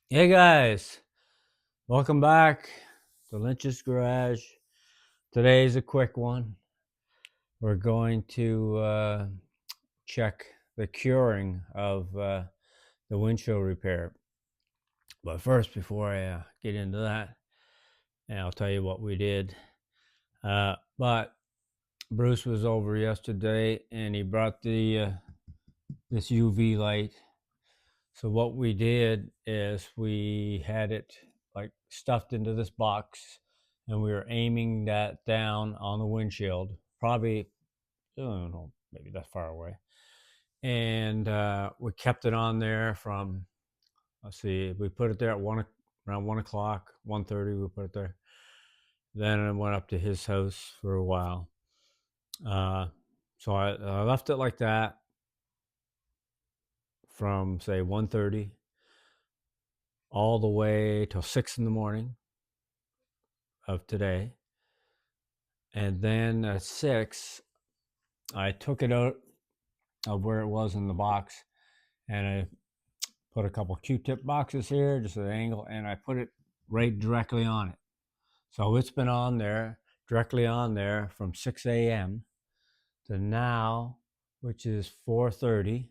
Hey guys, welcome back to Lynch's Garage. Today's a quick one. We're going to check the curing of the windshield repair. But first, before I get into that, and I'll tell you what we did. But Bruce was over yesterday, and he brought the this UV light. So what we did is we had it like stuffed into this box, and we were aiming that down on the windshield, probably I don't know, maybe that far away, and we kept it on there from. Let's see, we put it there at around 1 o'clock, 1:30. We put it there. Then I went up to his house for a while. Uh, so I left it like that from say 1:30 all the way till 6 in the morning of today. And then at 6, I took it out of where it was in the box, and I put a couple Q-tip boxes here, just at an angle, and I put it right directly on it. So it's been on there, directly on there from 6 a.m. to now, which is 4:30.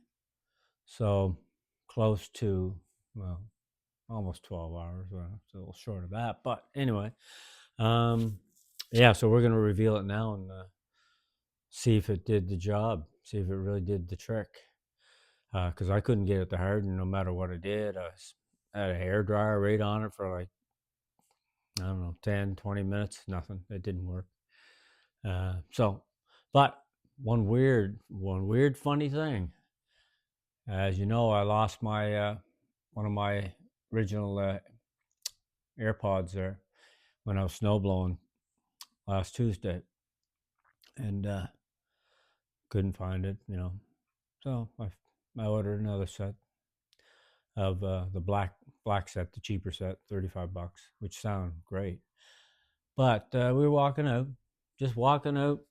So close to, well, almost 12 hours. Well, it's a little short of that. But anyway, yeah, so we're going to reveal it now and see if it did the job, see if it really did the trick. Because I couldn't get it to harden no matter what I did. I had a hair dryer right on it for like, I don't know, 10, 20 minutes, nothing. It didn't work. But one weird funny thing. As you know, I lost my one of my original AirPods there when I was snowblowing last Tuesday, and couldn't find it. So I ordered another set of the black set, the cheaper set, $35, which sound great. But we were walking out, just walking out.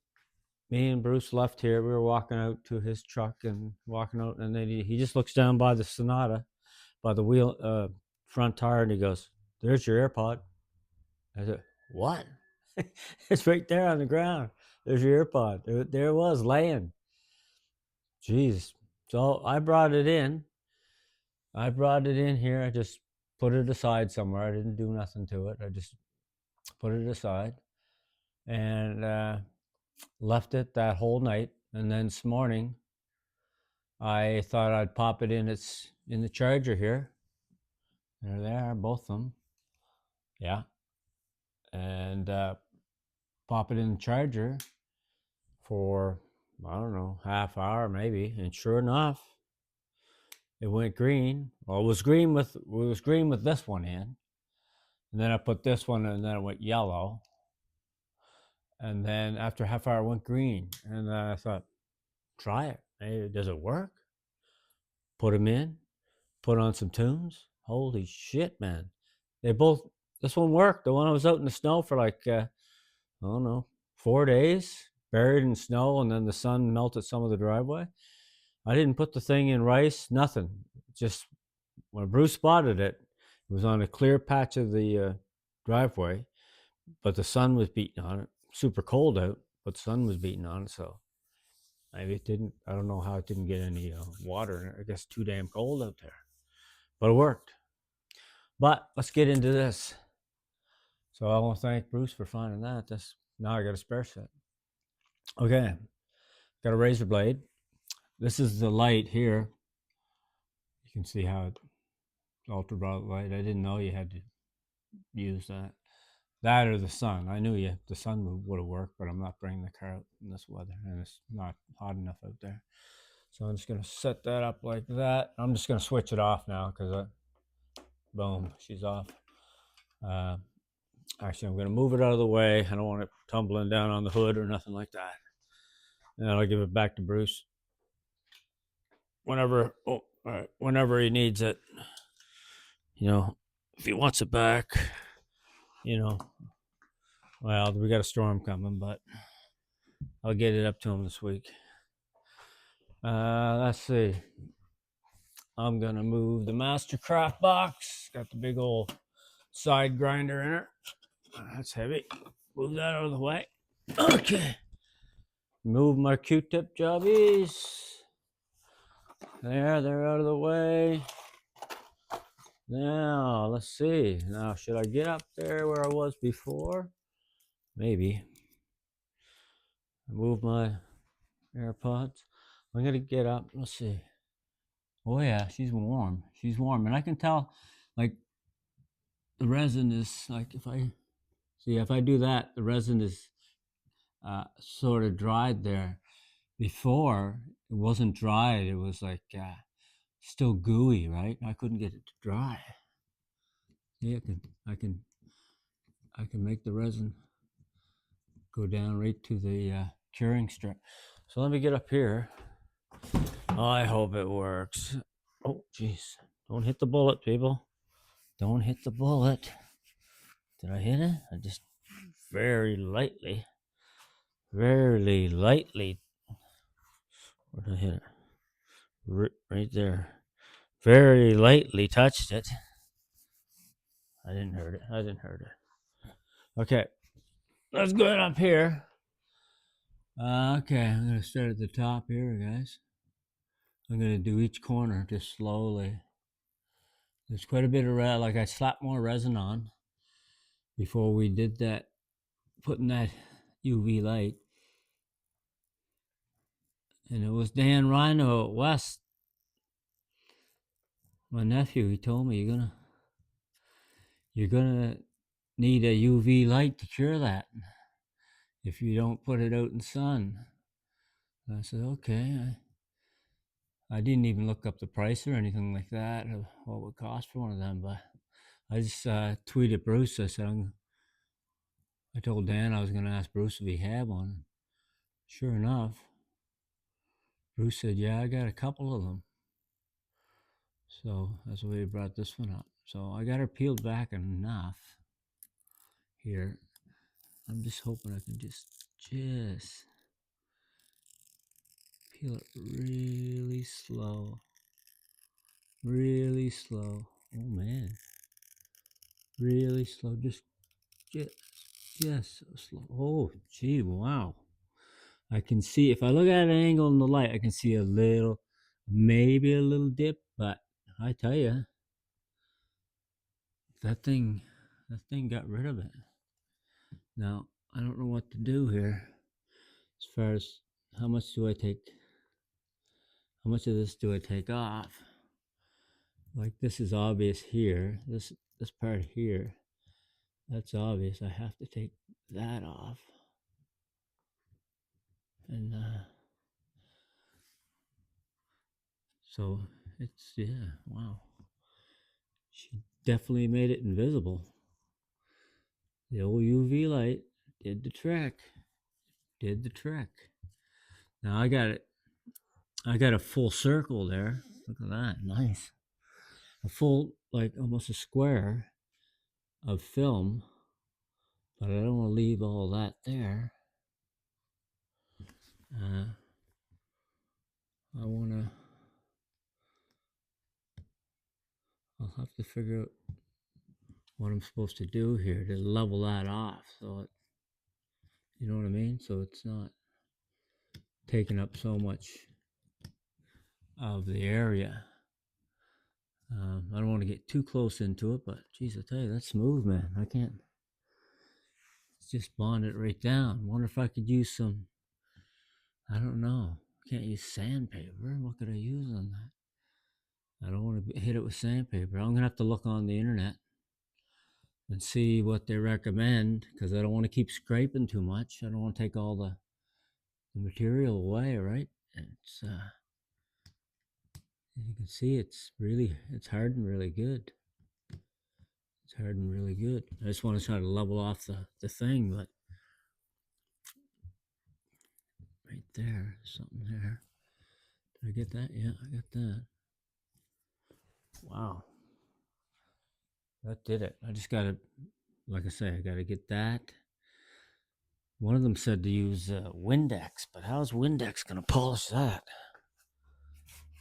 Me and Bruce left here. We were walking out to his truck and walking out, and then he just looks down by the Sonata, by the wheel front tire, and he goes, "There's your AirPod." I said, "What?" It's right there on the ground. There's your AirPod. There it was laying. Jeez. So I brought it in. I brought it in here. I just put it aside somewhere. I didn't do nothing to it. I just put it aside and left it that whole night. And then this morning, I thought I'd pop it in. It's in the charger here. There they are, both of them. Yeah. And pop it in the charger for, I don't know, half hour maybe. And sure enough, it went green. Well, it was green with this one in. And then I put this one, and then it went yellow. And then after half hour, it went green. And I thought, try it. Hey, does it work? Put them in, put on some tunes. Holy shit, man. They both, this one worked. The one I was out in the snow for like, I don't know, 4 days, buried in snow, and then the sun melted some of the driveway. I didn't put the thing in rice, nothing. Just when Bruce spotted it, it was on a clear patch of the driveway, but the sun was beating on it. Super cold out, but the sun was beating on it. So maybe it didn't. I don't know how it didn't get any water in it. I guess too damn cold out there, but it worked. But let's get into this. So I want to thank Bruce for finding that. This now I got a spare set. Okay, got a razor blade. This is the light here. You can see how it ultraviolet light. I didn't know you had to use that. That or the sun. I knew the sun would have worked, but I'm not bringing the car out in this weather, and it's not hot enough out there. So I'm just gonna set that up like that. I'm just gonna switch it off now because boom, she's off. Uh, Actually, I'm gonna move it out of the way. I don't want it tumbling down on the hood or nothing like that. And I'll give it back to Bruce whenever. Oh, all right, whenever he needs it. If he wants it back, you know. Well, we got a storm coming, but I'll get it up to him this week. Let's see. I'm gonna move the Mastercraft box. Got the big old side grinder in it. That's heavy. Move that out of the way. Okay. Move my Q-tip jobbies. There, they're out of the way. Now, let's see. Now, should I get up there where I was before? Maybe. Move my AirPods. I'm going to get up. Let's see. Oh, yeah, she's warm. She's warm. And I can tell, like, the resin is, like, if I do that, the resin is sort of dried there. Before, it wasn't dried. It was, like, still gooey, right? I couldn't get it to dry. Yeah, I can make the resin go down right to the curing strip. So let me get up here. I hope it works. Oh, jeez. Don't hit the bullet, people. Don't hit the bullet. Did I hit it? I just very lightly. Where did I hit it? Right there. Very lightly touched it. I didn't hurt it. Okay. Let's go up here. Okay, I'm going to start at the top here, guys. I'm going to do each corner just slowly. There's quite a bit of resin. Like I slapped more resin on before we did that, putting that UV light. And it was Dan Rhino at West, my nephew. He told me you're gonna need a UV light to cure that if you don't put it out in the sun. And I said, okay. I didn't even look up the price or anything like that, or what it would cost for one of them, but I just tweeted Bruce. I said, I told Dan I was going to ask Bruce if he had one. Sure enough, Bruce said, yeah, I got a couple of them. So that's why he brought this one up. So I got her peeled back enough here. I'm just hoping I can just peel it really slow. Really slow. Oh man. Really slow. Just so slow. Oh gee, wow. I can see, if I look at an angle in the light, I can see maybe a little dip, but I tell you, that thing got rid of it. Now, I don't know what to do here as far as how much of this do I take off? Like this is obvious here, this part here, that's obvious. I have to take that off. And so it's, yeah, wow. She definitely made it invisible. The old UV light did the trick. Now I got a full circle there. Look at that, nice. A full, like almost a square of film, but I don't want to leave all that there. I'll have to figure out what I'm supposed to do here to level that off, so you know what I mean? So it's not taking up so much of the area. I don't want to get too close into it, but geez, I tell you, that's smooth, man. I can't just bond it right down. Wonder if I could use some, I don't know. Can't use sandpaper. What could I use on that? I don't want to hit it with sandpaper. I'm going to have to look on the internet and see what they recommend, because I don't want to keep scraping too much. I don't want to take all the material away, right? It's you can see it's hardened really good. It's hardened really good. I just want to try to level off the thing, but right there, something there. Did I get that? Yeah, I got that. Wow. That did it. I just got to, like I say, I got to get that. One of them said to use Windex, but how's Windex going to polish that?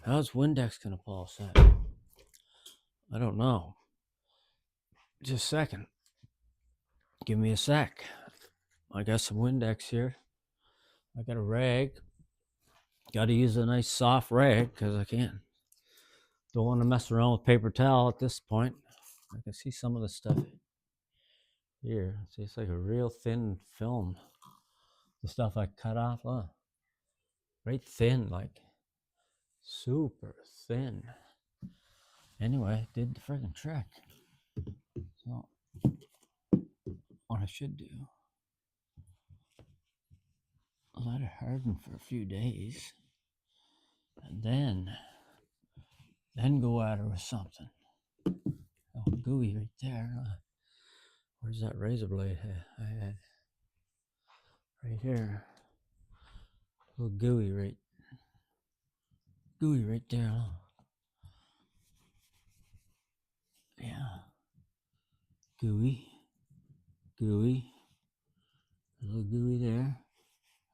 How's Windex gonna pull set? I don't know. Just a second. Give me a sec. I got some Windex here. I got a rag. Got to use a nice soft rag because I can't. Don't want to mess around with paper towel at this point. I can see some of the stuff here. See, it's like a real thin film. The stuff I cut off, right thin, like super thin. Anyway, did the friggin' trick. So, what I should do, let it harden for a few days, and then go at her with something. Oh, gooey right there. Where's that razor blade I had? Right here. A little gooey right there. Huh? Yeah. Gooey. A little gooey there.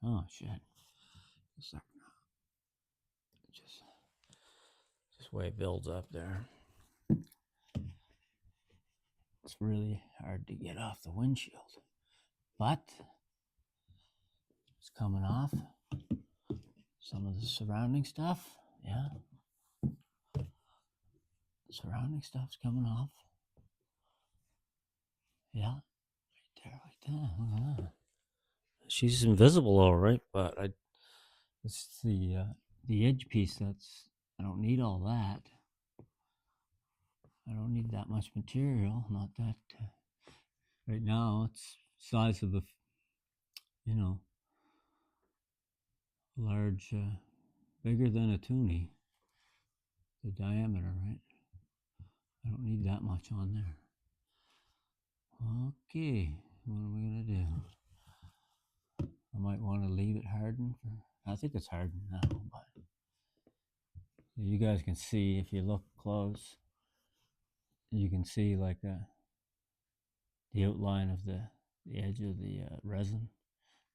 Oh shit. Just way it builds up there. It's really hard to get off the windshield, but it's coming off. Some of the surrounding stuff, yeah. Surrounding stuff's coming off. Yeah, right there, like that. Look at that. She's invisible, all right, but it's the edge piece that's. I don't need all that. I don't need that much material. Not that. Right now, it's size of a, large, bigger than a toonie. The diameter, right? I don't need that much on there. Okay, what are we gonna do? I might want to leave it harden for. I think it's hardened now, but you guys can see if you look close. You can see like the outline of the edge of the resin.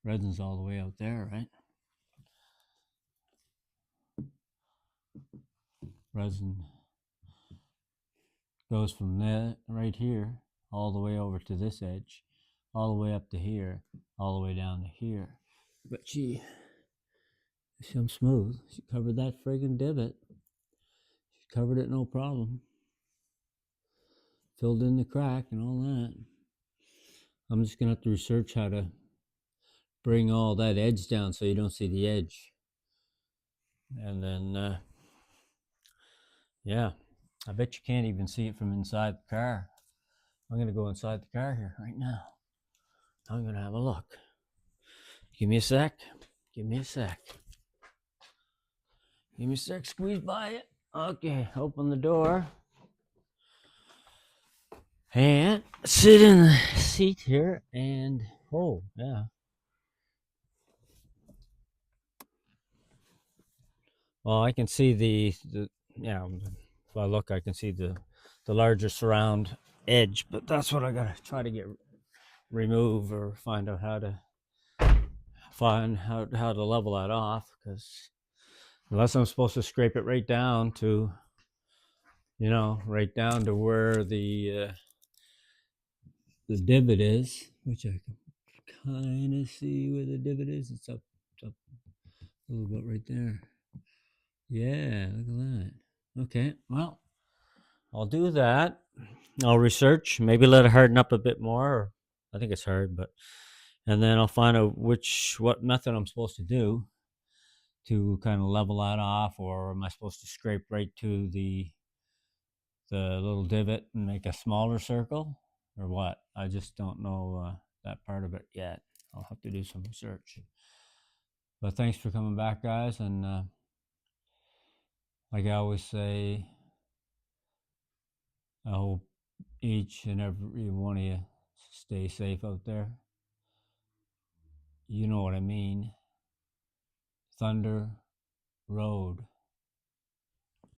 Resin's all the way out there, right? Resin goes from there, right here, all the way over to this edge, all the way up to here, all the way down to here. But I'm smooth. She covered that friggin' divot. She covered it no problem. Filled in the crack and all that. I'm just gonna have to research how to bring all that edge down so you don't see the edge. And then, yeah, I bet you can't even see it from inside the car. I'm gonna go inside the car here right now. I'm gonna have a look. Give me a sec. Squeeze by it. Okay, open the door. And sit in the seat here and, oh, yeah. Well, I can see the yeah, if I look, I can see the larger surround edge, but that's what I gotta try to remove or find out how to level that off, because unless I'm supposed to scrape it right down to, right down to where the divot is, which I can kind of see where the divot is. It's up a little bit right there. Yeah, look at that. Okay, well, I'll do that. I'll research, maybe let it harden up a bit more. I think it's hard, and then I'll find out what method I'm supposed to do to kind of level that off, or am I supposed to scrape right to the little divot and make a smaller circle, or what? I just don't know that part of it yet. I'll have to do some research. But thanks for coming back, guys, and like I always say, I hope each and every one of you stay safe out there. You know what I mean. Thunder Road.